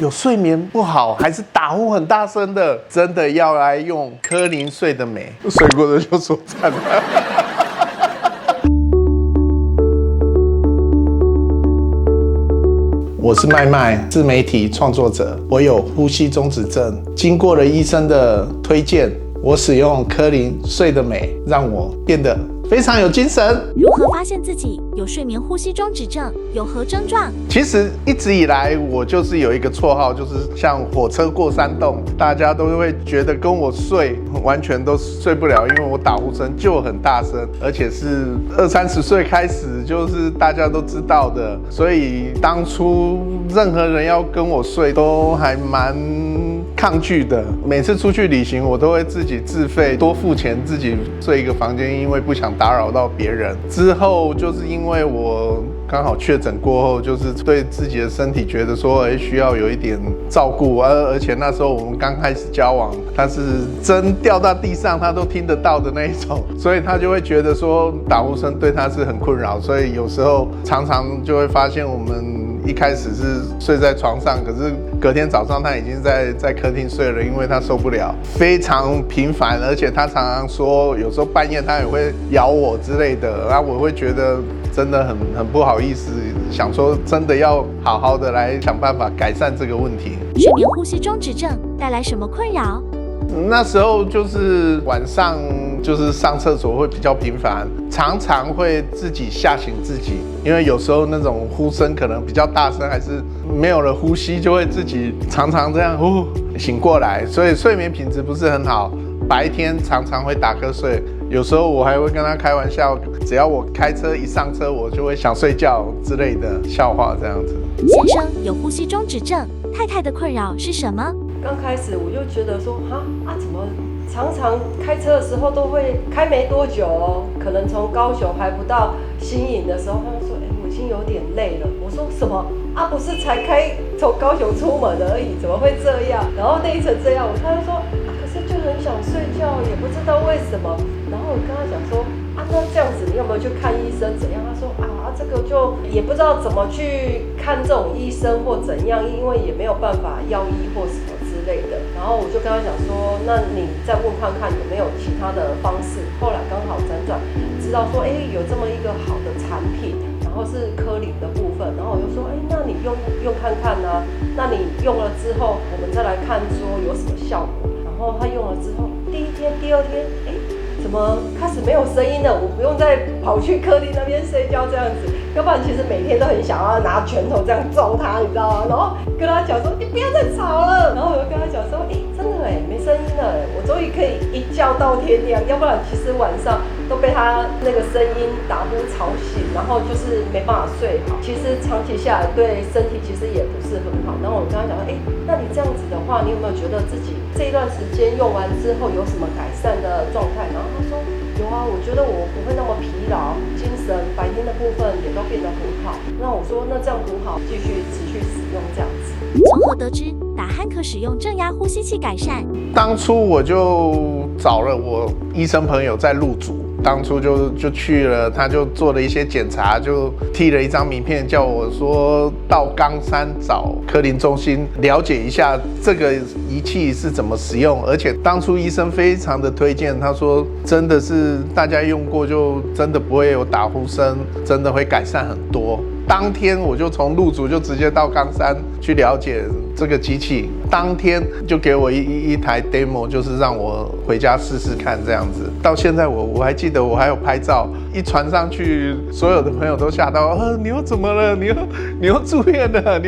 有睡眠不好，还是打呼很大声的，真的要来用科林睡得美。睡过的就说赞了。我是麦麦，自媒体创作者。我有呼吸中止症，经过了医生的推荐，我使用科林睡得美，让我变得非常有精神。如何发现自己有睡眠呼吸中止症？有何症状？其实一直以来，我就是有一个绰号，就是像火车过山洞，大家都会觉得跟我睡完全都睡不了，因为我打呼声就很大声，而且是20-30岁开始，就是大家都知道的。所以当初任何人要跟我睡，都还蛮抗拒的。每次出去旅行，我都会自己自费多付钱自己睡一个房间，因为不想打扰到别人。之后就是因为我刚好确诊过后，就是对自己的身体觉得说，需要有一点照顾，而且那时候我们刚开始交往，他是针掉到地上他都听得到的那一种，所以他就会觉得说打呼声对他是很困扰，所以有时候常常就会发现我们一开始是睡在床上，可是隔天早上他已经在客厅睡了，因为他受不了，非常频繁，而且他常常说，有时候半夜他也会咬我之类的，然后我会觉得真的很不好意思，想说真的要好好的来想办法改善这个问题。睡眠呼吸中止症带来什么困扰？那时候就是晚上就是上厕所会比较频繁，常常会自己吓醒自己，因为有时候那种呼声可能比较大声，还是没有了呼吸，就会自己常常这样醒过来，所以睡眠品质不是很好。白天常常会打瞌睡，有时候我还会跟他开玩笑，只要我开车一上车，我就会想睡觉之类的笑话这样子。先生有呼吸中止症，太太的困扰是什么？刚开始我就觉得说，怎么常常开车的时候都会开没多久哦，可能从高雄还不到新营的时候，他就说，我已经有点累了。我说什么啊？不是才开从高雄出门而已，怎么会这样？然后累成这样，他就说，可是就很想睡觉，也不知道为什么。然后我跟他讲说，那这样子你有没有去看医生？怎样？他说这个就也不知道怎么去看这种医生或怎样，因为也没有办法药医或什么之类的。然后我就跟他讲说，那你再问看看有没有其他的方式。后来刚好辗转知道说，有这么一个好的产品，然后是科林的部分。然后我就说，那你用看看啊。那你用了之后，我们再来看说有什么效果。然后他用了之后，第一天、第二天，怎么开始没有声音了？我不用再跑去客厅那边睡觉这样子，要不然其实每天都很想要拿拳头这样揍他，你知道吗？然后跟他讲说，你不要再吵了。然后我就跟他讲说，真的没声音了，我终于可以一觉到天亮，要不然其实晚上都被他那个声音打呼吵醒，然后就是没办法睡好。其实长期下来对身体其实也不是很好。然后我跟他讲说，那你这样子的话，你有没有觉得自己这一段时间用完之后有什么改善的状态？然后他说有啊，我觉得我不会那么疲劳，精神白天的部分也都变得很好。那我说那这样很好，继续持续使用这样子。从何得知打鼾可使用正压呼吸器改善？当初我就找了我医生朋友在鹿竹，当初就去了，他就做了一些检查，就递了一张名片，叫我说到冈山找科林中心了解一下这个仪器是怎么使用。而且当初医生非常的推荐，他说真的是大家用过就真的不会有打呼声，真的会改善很多。当天我就从鹿竹就直接到冈山去了解这个机器，当天就给我一台 demo， 就是让我回家试试看这样子。到现在我还记得我还有拍照，一传上去，所有的朋友都吓到，你又怎么了？你又住院了？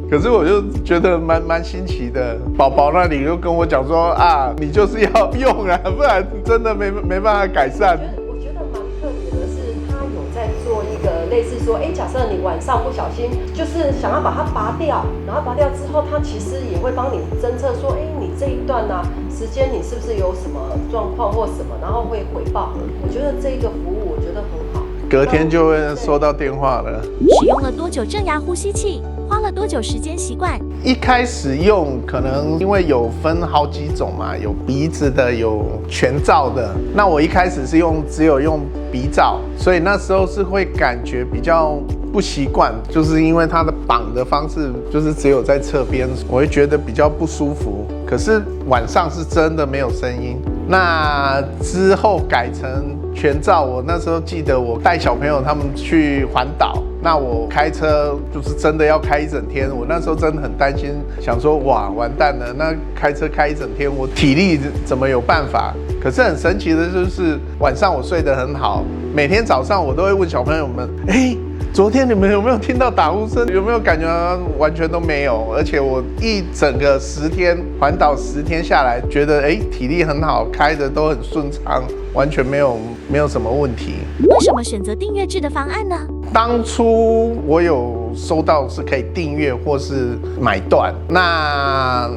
可是我就觉得蛮新奇的。宝宝那里就跟我讲说你就是要用啊，不然真的没办法改善。我觉得蛮特别的是，他有在做一个类似说，假设你晚上不小心就是想要把它拔掉，然后拔掉之后，它其实也会帮你侦测说，你这一段时间你是不是有什么状况或什么，然后会回报。我觉得这个服务我觉得很好，隔天就会收到电话了。使用了多久正压呼吸器？花了多久时间习惯？一开始用可能因为有分好几种嘛，有鼻子的，有全罩的。那我一开始是只有用鼻罩，所以那时候是会感觉比较不习惯，就是因为它的绑的方式就是只有在侧边，我会觉得比较不舒服。可是晚上是真的没有声音。那之后改成全罩，我那时候记得我带小朋友他们去环岛，那我开车就是真的要开一整天，我那时候真的很担心，想说哇完蛋了，那开车开一整天，我体力怎么有办法？可是很神奇的就是晚上我睡得很好，每天早上我都会问小朋友们，昨天你们有没有听到打呼声？有没有感觉完全都没有？而且我一整个10天环岛10天下来，觉得体力很好，开的都很顺畅，完全没有什么问题。为什么选择订阅制的方案呢？当初我有收到是可以订阅或是买断，那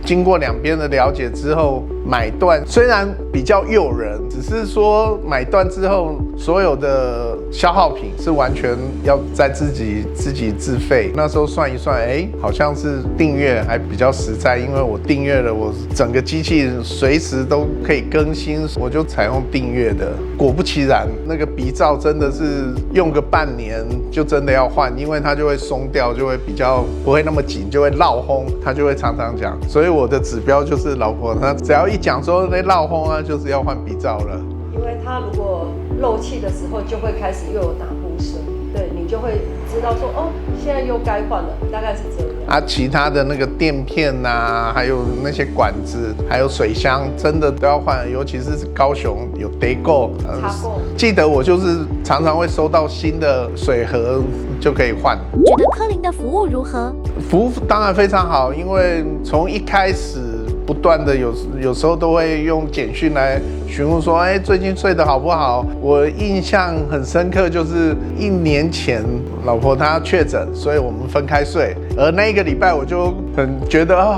经过两边的了解之后，买断虽然比较诱人，只是说买断之后所有的消耗品是完全要在自己自费。那时候算一算，好像是订阅还比较实在，因为我订阅了，我整个机器随时都可以更新，我就采用订阅的。果不其然，那个鼻罩真的是用个半年就真的要换，因为它就会松掉，就会比较不会那么紧，就会闹轰，它就会常常讲。所以我的指标就是老婆，她只要一讲说那闹轰啊，就是要换鼻罩了。因为它如果漏气的时候，就会开始又有打呼声，对你就会知道说现在又该换了，大概是这样。其他的那个垫片啊，还有那些管子，还有水箱，真的都要换，尤其是高雄有 Daygo，记得我就是常常会收到新的水盒就可以换。觉得科林的服务如何？服务当然非常好，因为从一开始不断的有时候都会用简讯来询问说，最近睡得好不好？我印象很深刻，就是1年前老婆她确诊，所以我们分开睡，而那一个礼拜我就很觉得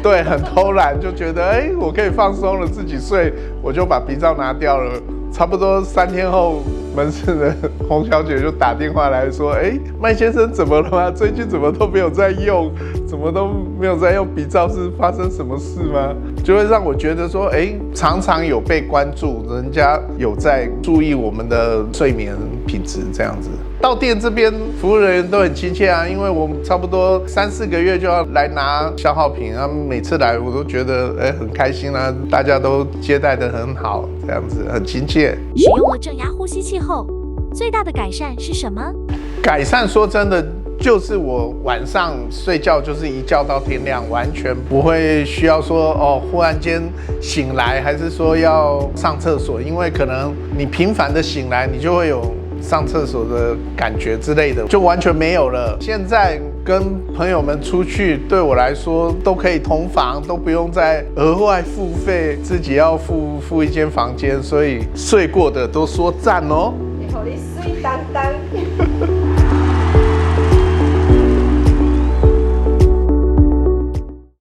对，很偷懒，就觉得我可以放松了，自己睡，我就把鼻罩拿掉了。差不多3天后，门市的洪小姐就打电话来说，麦先生怎么了吗？最近怎么都没有在用，怎么都没有在用鼻罩，是发生什么事吗？就会让我觉得说，常常有被关注，人家有在注意我们的睡眠品质这样子。到店这边服务人员都很亲切啊，因为我们差不多3、4个月就要来拿消耗品，他们每次来我都觉得很开心啊，大家都接待得很好，这样子很亲切。使用了正压呼吸器后，最大的改善是什么？改善说真的，就是我晚上睡觉就是一觉到天亮，完全不会需要说忽然间醒来，还是说要上厕所，因为可能你频繁的醒来，你就会有上厕所的感觉之类的，就完全没有了。现在跟朋友们出去，对我来说都可以同房，都不用再额外付费，自己要付一间房间，所以睡过的都说赞哦。以后你睡当当。